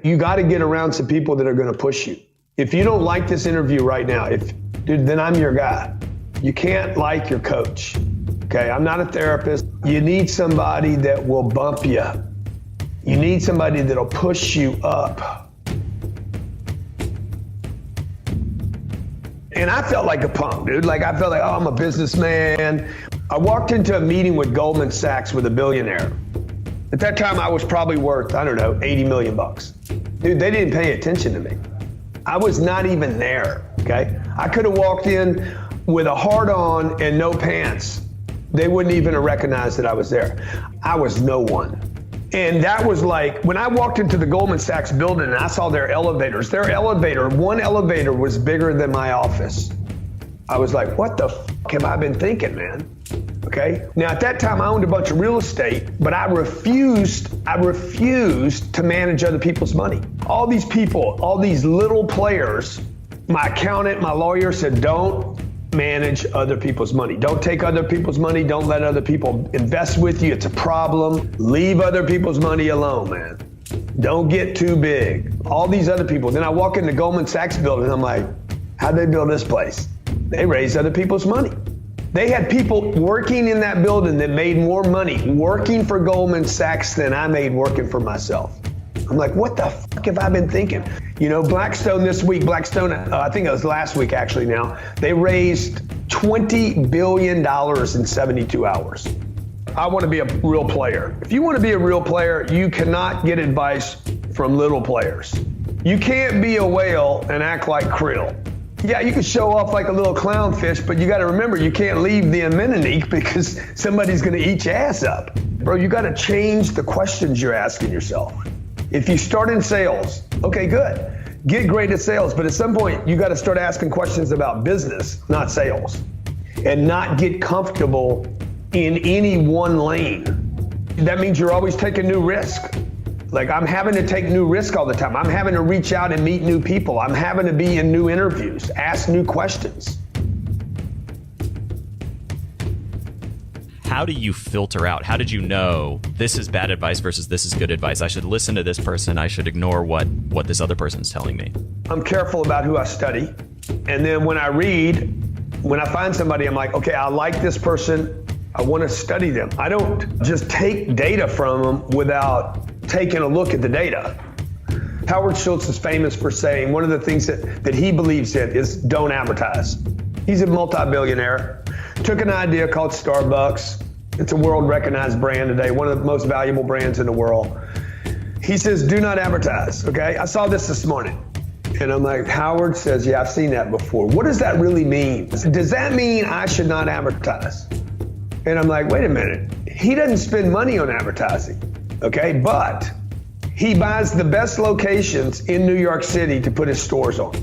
You got to get around some people that are going to push you. If you don't like this interview right now, dude, then I'm your guy. You can't like your coach. Okay, I'm not a therapist. You need somebody that will bump you. You need somebody that'll push you up. And I felt like a punk, dude. Like, I felt like, oh, I'm a businessman. I walked into a meeting with Goldman Sachs with a billionaire. At that time, I was probably worth, I don't know, 80 million bucks. Dude, they didn't pay attention to me. I was not even there, okay? I could have walked in with a heart on and no pants. They wouldn't even have recognized that I was there. I was no one. And that was like, when I walked into the Goldman Sachs building and I saw their elevators, one elevator was bigger than my office. I was like, what the f*** have I been thinking, man? Okay. Now at that time I owned a bunch of real estate, but I refused to manage other people's money. All these people, all these little players, my accountant, my lawyer said, don't manage other people's money. Don't take other people's money. Don't let other people invest with you. It's a problem. Leave other people's money alone, man. Don't get too big. All these other people. Then I walk in the Goldman Sachs building. I'm like, how'd they build this place? They raised other people's money. They had people working in that building that made more money working for Goldman Sachs than I made working for myself. I'm like, what the fuck have I been thinking? You know, Blackstone this week, I think it was last week actually now, they raised $20 billion in 72 hours. I want to be a real player. If you want to be a real player, you cannot get advice from little players. You can't be a whale and act like krill. Yeah, you can show off like a little clownfish, but you got to remember you can't leave the anemone because somebody's going to eat your ass up. Bro, you got to change the questions you're asking yourself. If you start in sales, okay, good. Get great at sales, but at some point you got to start asking questions about business, not sales, and not get comfortable in any one lane. That means you're always taking new risk. Like, I'm having to take new risk all the time. I'm having to reach out and meet new people. I'm having to be in new interviews, ask new questions. How do you filter out? How did you know this is bad advice versus this is good advice? I should listen to this person. I should ignore what this other person's telling me. I'm careful about who I study. And then when I find somebody, I'm like, okay, I like this person. I want to study them. I don't just take data from them without taking a look at the data. Howard Schultz is famous for saying one of the things that he believes in is don't advertise. He's a multi-billionaire, took an idea called Starbucks. It's a world-recognized brand today, one of the most valuable brands in the world. He says, do not advertise, okay? I saw this morning. And I'm like, Howard says, yeah, I've seen that before. What does that really mean? Does that mean I should not advertise? And I'm like, wait a minute. He doesn't spend money on advertising, okay? But he buys the best locations in New York City to put his stores on.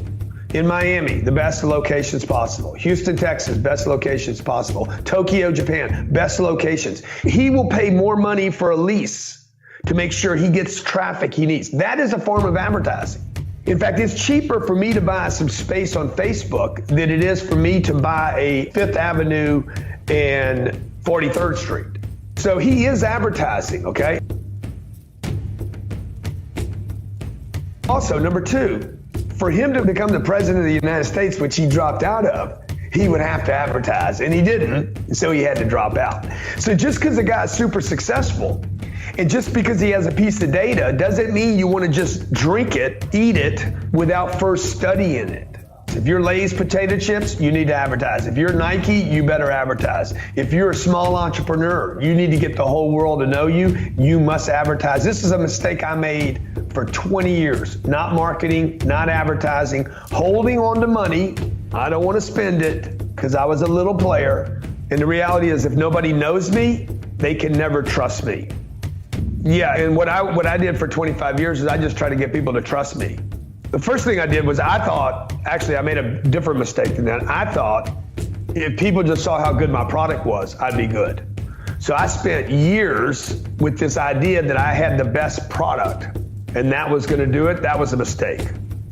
In Miami, the best locations possible. Houston, Texas, best locations possible. Tokyo, Japan, best locations. He will pay more money for a lease to make sure he gets traffic he needs. That is a form of advertising. In fact, it's cheaper for me to buy some space on Facebook than it is for me to buy a Fifth Avenue and 43rd Street. So he is advertising, okay? Also, number two, for him to become the president of the United States, which he dropped out of, he would have to advertise, and he didn't, so he had to drop out. So just because a guy's super successful, and just because he has a piece of data, doesn't mean you want to just drink it, eat it, without first studying it. If you're Lay's potato chips, you need to advertise. If you're Nike, you better advertise. If you're a small entrepreneur, you need to get the whole world to know you, you must advertise. This is a mistake I made for 20 years. Not marketing, not advertising, holding on to money. I don't want to spend it because I was a little player. And the reality is if nobody knows me, they can never trust me. Yeah, and what I did for 25 years is I just tried to get people to trust me. The first thing I did was I made a different mistake than that. I thought if people just saw how good my product was, I'd be good. So I spent years with this idea that I had the best product and that was going to do it. That was a mistake.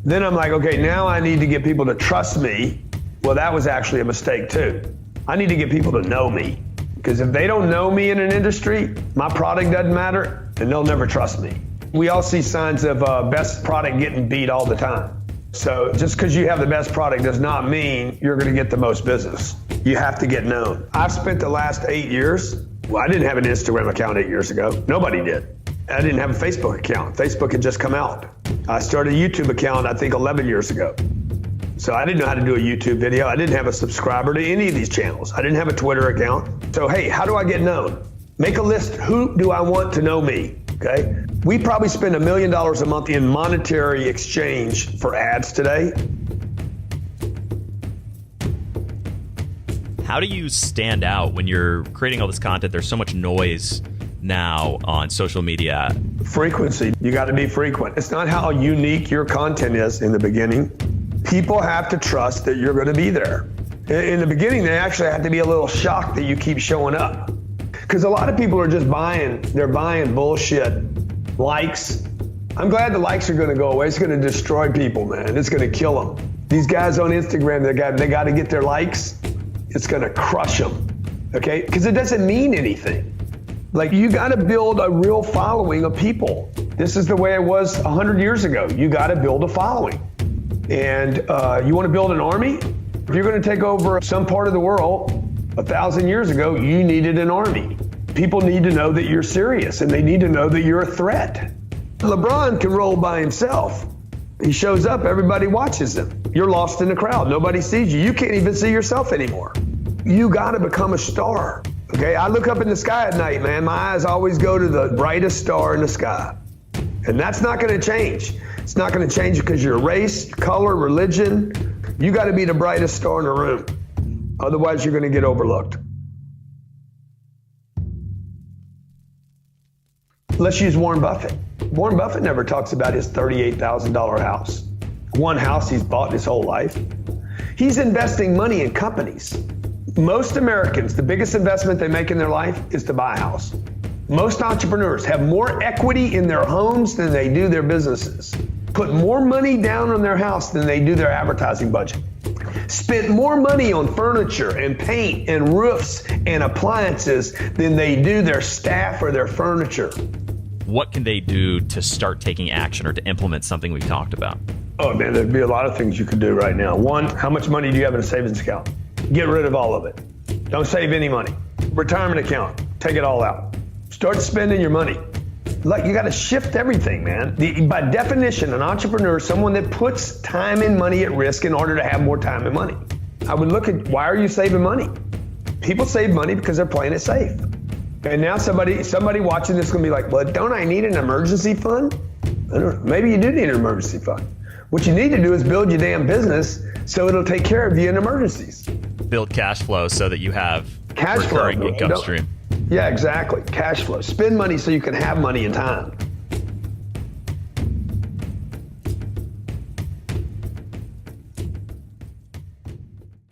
Then I'm like, okay, now I need to get people to trust me. Well, that was actually a mistake too. I need to get people to know me because if they don't know me in an industry, my product doesn't matter and they'll never trust me. We all see signs of best product getting beat all the time. So just because you have the best product does not mean you're going to get the most business. You have to get known. I've spent the last 8 years, well, I didn't have an Instagram account 8 years ago. Nobody did. I didn't have a Facebook account. Facebook had just come out. I started a YouTube account, I think 11 years ago. So I didn't know how to do a YouTube video. I didn't have a subscriber to any of these channels. I didn't have a Twitter account. So, hey, how do I get known? Make a list. Who do I want to know me? Okay. We probably spend $1 million a month in monetary exchange for ads today. How do you stand out when you're creating all this content? There's so much noise now on social media. Frequency. You got to be frequent. It's not how unique your content is in the beginning. People have to trust that you're going to be there. In the beginning, they actually have to be a little shocked that you keep showing up. Because a lot of people are just they're buying bullshit likes. I'm glad the likes are going to go away. It's going to destroy people, man. It's going to kill them. These guys on Instagram, they got to get their likes. It's going to crush them, okay? Because it doesn't mean anything. Like, you got to build a real following of people. This is the way it was 100 years ago. You got to build a following. And you want to build an army? If you're going to take over some part of the world, 1,000 years ago, you needed an army. People need to know that you're serious, and they need to know that you're a threat. LeBron can roll by himself. He shows up, everybody watches him. You're lost in the crowd. Nobody sees you. You can't even see yourself anymore. You got to become a star. Okay, I look up in the sky at night, man. My eyes always go to the brightest star in the sky. And that's not going to change. It's not going to change because your race, color, religion. You got to be the brightest star in the room. Otherwise, you're going to get overlooked. Let's use Warren Buffett. Warren Buffett never talks about his $38,000 house. One house he's bought his whole life. He's investing money in companies. Most Americans, the biggest investment they make in their life is to buy a house. Most entrepreneurs have more equity in their homes than they do their businesses. Put more money down on their house than they do their advertising budget. Spent more money on furniture and paint and roofs and appliances than they do their staff or their furniture. What can they do to start taking action or to implement something we've talked about? Oh man, there'd be a lot of things you could do right now. One, how much money do you have in a savings account? Get rid of all of it. Don't save any money. Retirement account, take it all out. Start spending your money. Like, you got to shift everything, man. By definition, an entrepreneur is someone that puts time and money at risk in order to have more time and money. I would look at, why are you saving money? People save money because they're playing it safe. And now somebody watching this is going to be like, well, don't I need an emergency fund? I don't know. Maybe you do need an emergency fund. What you need to do is build your damn business so it'll take care of you in emergencies. Build cash flow so that you have cash recurring flow, income stream. Yeah, exactly. Cash flow. Spend money so you can have money in time.